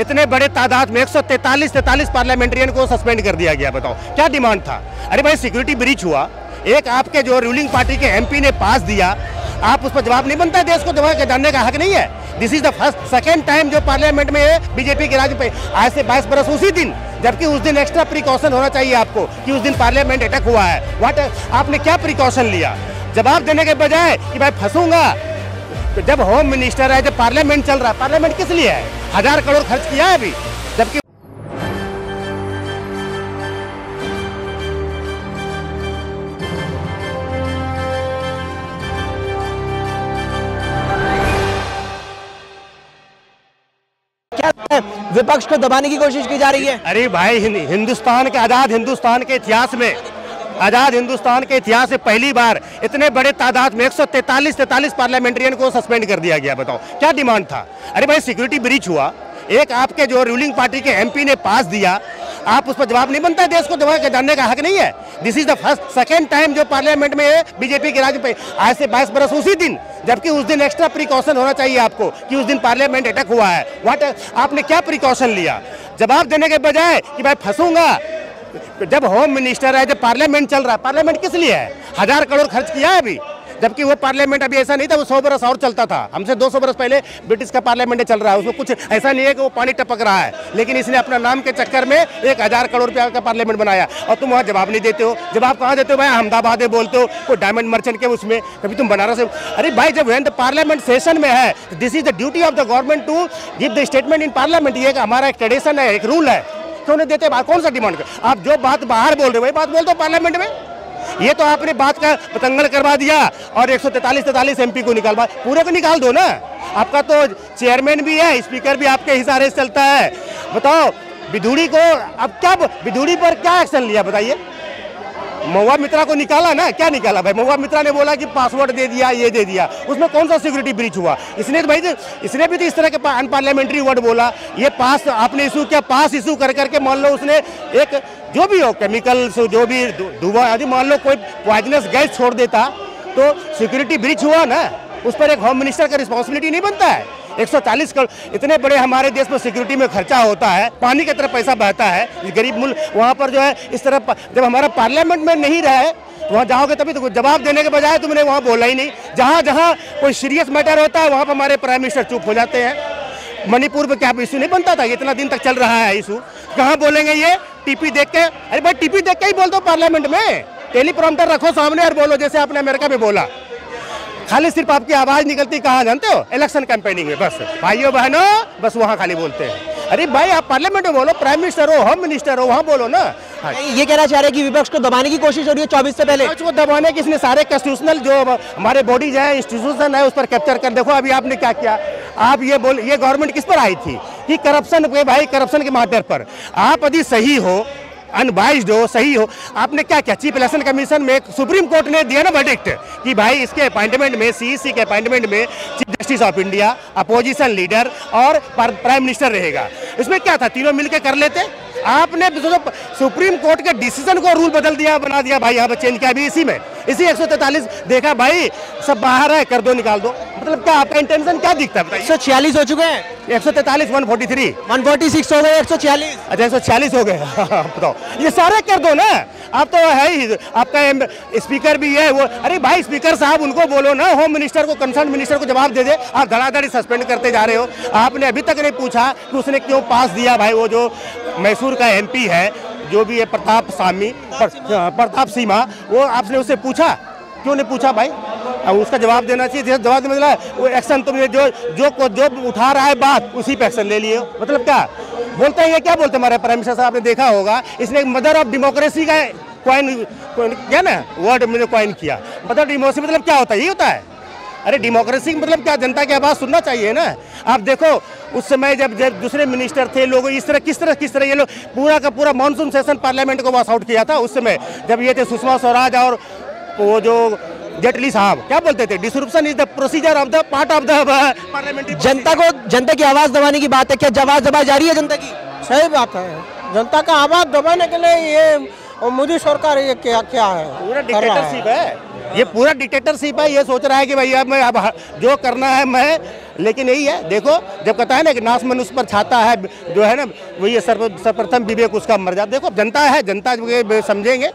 इतने बड़े तादाद में 143 पार्लियामेंट्रियन को सस्पेंड कर दिया गया। बताओ क्या डिमांड था? अरे भाई सिक्योरिटी ब्रीच हुआ, एक आपके जो रूलिंग पार्टी के एमपी ने पास दिया, आप उस पर जवाब नहीं बनता है? देश को जवाब जानने का हक नहीं है? This is the second time जो पार्लियामेंट में बीजेपी के राज पे आज से 22 बरस उसी दिन, जबकि उस दिन एक्स्ट्रा प्रिकॉशन होना चाहिए आपको कि उस दिन पार्लियामेंट अटैक हुआ है। व्हाट आपने क्या प्रिकॉशन लिया? जवाब देने के बजाय कि भाई फंसूंगा, तो जब होम मिनिस्टर है, जब पार्लियामेंट चल रहा है, पार्लियामेंट किस लिए है? 1000 करोड़ खर्च किया है अभी, जबकि विपक्ष को दबाने की कोशिश की जा रही है। अरे भाई हिंदुस्तान के आजाद हिंदुस्तान के इतिहास में, आजाद हिंदुस्तान के इतिहास से पहली बार इतने बड़े तादाद में 143 पार्लियामेंट्रियन को सस्पेंड कर दिया गया। बताओ क्या डिमांड था? अरे भाई सिक्योरिटी ब्रीच हुआ, एक आपके जो रूलिंग पार्टी के एमपी ने पास दिया, आप उस पर जवाब नहीं बनता है? देश को जवाब जानने का हक नहीं है? This is the second time जो पार्लियामेंट में बीजेपी के राज पे आज से 22 बरस उसी दिन, जबकि उस दिन एक्स्ट्रा प्रिकॉशन होना चाहिए आपको कि उस दिन पार्लियामेंट अटैक हुआ है। व्हाट आपने क्या प्रिकॉशन लिया? जवाब देने के बजाय कि भाई फंसूंगा, जब होम मिनिस्टर है, जब पार्लियामेंट चल रहा है, पार्लियामेंट किस लिए है? 1000 करोड़ खर्च किया है अभी, जबकि वो पार्लियामेंट अभी ऐसा नहीं था, वो 100 बरस और चलता था। हमसे 200 बरस पहले ब्रिटिश का पार्लियामेंट चल रहा है, उसमें कुछ ऐसा नहीं है कि वो पानी टपक रहा है, लेकिन इसने अपना नाम के चक्कर में 1000 करोड़ रुपया का पार्लियामेंट बनाया और तुम वहाँ जवाब नहीं देते हो। जवाब कहाँ देते हो भाई? अहमदाबाद में बोलते हो, कोई डायमंड मर्चेंट के उसमें, कभी तुम बनारस। अरे भाई जब पार्लियामेंट सेशन में है, this is the duty of the government to give the statement in parliament. ये हमारा एक ट्रेडिशन है, एक रूल है, क्यों नहीं देते? कौन सा डिमांड? आप जो बात बाहर बोल रहे हो वही बात बोल दो पार्लियामेंट में। ये तो आपने बात का पतंगड़ करवा दिया और 143 एमपी को निकाल, पूरे को निकाल दो ना। आपका तो चेयरमैन भी है, स्पीकर भी आपके इशारे से चलता है। बताओ विधूड़ी को अब क्या, विधूड़ी पर क्या एक्शन लिया बताइए? महुआ मित्रा को निकाला ना, क्या निकाला भाई? महुआ मित्रा ने बोला कि पासवर्ड दे दिया, ये दे दिया, उसमें कौन सा सिक्योरिटी ब्रीच हुआ? इसने तो भाई इसने भी तो इस तरह के अनपार्लियामेंट्री वर्ड बोला। ये पास आपने इशू किया, पास इशू कर करके मान लो उसने एक जो भी हो केमिकल जो भी धुआं आदि, मान लो कोई पॉइजनस गैस छोड़ देता तो सिक्योरिटी ब्रीच हुआ ना, उस पर एक होम मिनिस्टर का रिस्पॉन्सिबिलिटी नहीं बनता है? 140 करोड़ इतने बड़े हमारे देश में सिक्योरिटी में खर्चा होता है, पानी की तरफ पैसा बहता है, गरीब मुल्क वहाँ पर जो है इस तरह, जब हमारा पार्लियामेंट में नहीं रहे वहाँ जाओगे तभी तो जवाब देने के बजाय तुमने वहाँ बोला ही नहीं। जहाँ जहाँ कोई सीरियस मैटर होता है वहाँ पर हमारे प्राइम मिनिस्टर चुप हो जाते हैं। मणिपुर में क्या इशू नहीं बनता था? इतना दिन तक चल रहा है इशू, कहाँ बोलेंगे ये? टीपी देख के? अरे भाई टीपी देख के ही बोल दो पार्लियामेंट में, टेलीप्रॉम्प्टर रखो सामने और बोलो, जैसे आपने अमेरिका में बोला। खाली सिर्फ आपकी आवाज निकलती कहाँ जानते हो? इलेक्शन कैंपेनिंग में, बस भाइयों बहनों बस वहाँ खाली बोलते हैं। अरे भाई आप पार्लियामेंट में बोलो, प्राइम मिनिस्टर हो, होम मिनिस्टर हो, वहाँ बोलो ना। हाँ। ये कहना चाह रहे हैं कि विपक्ष को दबाने की कोशिश हो रही है 24 से पहले। विपक्ष को दबाने की इसने सारे कॉन्स्टिट्यूशनल जो हमारे बॉडीज है, इंस्टीट्यूशन है, उस पर कैप्चर कर। देखो अभी आपने क्या किया, आप ये गवर्नमेंट किस पर आई थी कि करप्शन पे, भाई करप्शन के मैटर पर आप यदि सही हो, अनबाइज्ड हो, सही हो, आपने क्या किया? चीफ इलेक्शन कमीशन में सुप्रीम कोर्ट ने दिया ना वर्डिक्ट कि भाई इसके अपॉइंटमेंट में, सीईसी के अपॉइंटमेंट में chief justice of India, opposition leader और प्राइम मिनिस्टर रहेगा। इसमें क्या था? तीनों मिलकर कर लेते। आपने सुप्रीम कोर्ट के डिसीजन को रूल बदल दिया, बना दिया भाई, यहाँ पर चेंज किया अभी इसी में, इसी 143 देखा भाई सब बाहर है, कर दो, निकाल दो। मतलब क्या आपका इंटेंशन क्या दिखता है? 146 हो चुके हैं, 143, 143, 146 हो गए, 146। अच्छा 146 हो गए। बताओ ये सारे कर दो ना। आप तो है ही, आपका स्पीकर भी है वो। अरे भाई स्पीकर साहब उनको बोलो ना, होम मिनिस्टर को, कंसर्न मिनिस्टर को जवाब दे दे। आप धड़ाधड़ी सस्पेंड करते जा रहे हो। आपने अभी तक नहीं पूछा कि उसने क्यों पास दिया भाई। वो जो मैसूर का एमपी है जो भी है प्रताप सीमा, वो आपने उससे पूछा? क्यों नहीं पूछा भाई? अब उसका जवाब देना चाहिए। जवाब मतलब वो एक्शन तुमने जो उठा रहा है बात, उसी पे एक्शन ले लिए। मतलब क्या बोलते हैं? ये क्या बोलते हैं हमारे प्राइम मिनिस्टर साहब? आपने देखा होगा, इसने मदर ऑफ डेमोक्रेसी का कॉइन क्या ना वर्ड मैंने कॉइन किया। मदर डेमोक्रेसी मतलब क्या होता है? यही होता है। अरे डेमोक्रेसी मतलब क्या? जनता की आवाज़ सुनना चाहिए ना। आप देखो उस समय जब दूसरे मिनिस्टर थे, लोग इस तरह किस तरह ये लोग पूरा का पूरा मानसून सेशन पार्लियामेंट को वॉश आउट किया था। उस समय जब ये थे सुषमा स्वराज और वो जो जेटली साहब, क्या बोलते थे? Disruption is the procedure of the part of the parliamentary. जनता की आवाज दबाने की बात है, क्या आवाज दबाई जा रही है जनता की? सही बात है। जनता का आवाज दबाने के लिए ये और मोदी सरकार ये क्या क्या है पूरा कर रहा डिक्टेटरशिप है, ये पूरा डिक्टेटरशिप है। ये सोच रहा है कि भाई अब जो करना है मैं, लेकिन यही है, देखो जब कहता है ना कि नाश मनुष्य पर छाता है, जो है ना वही सर्वप्रथम विवेक उसका मर जाता। देखो जनता है, जनता समझेंगे।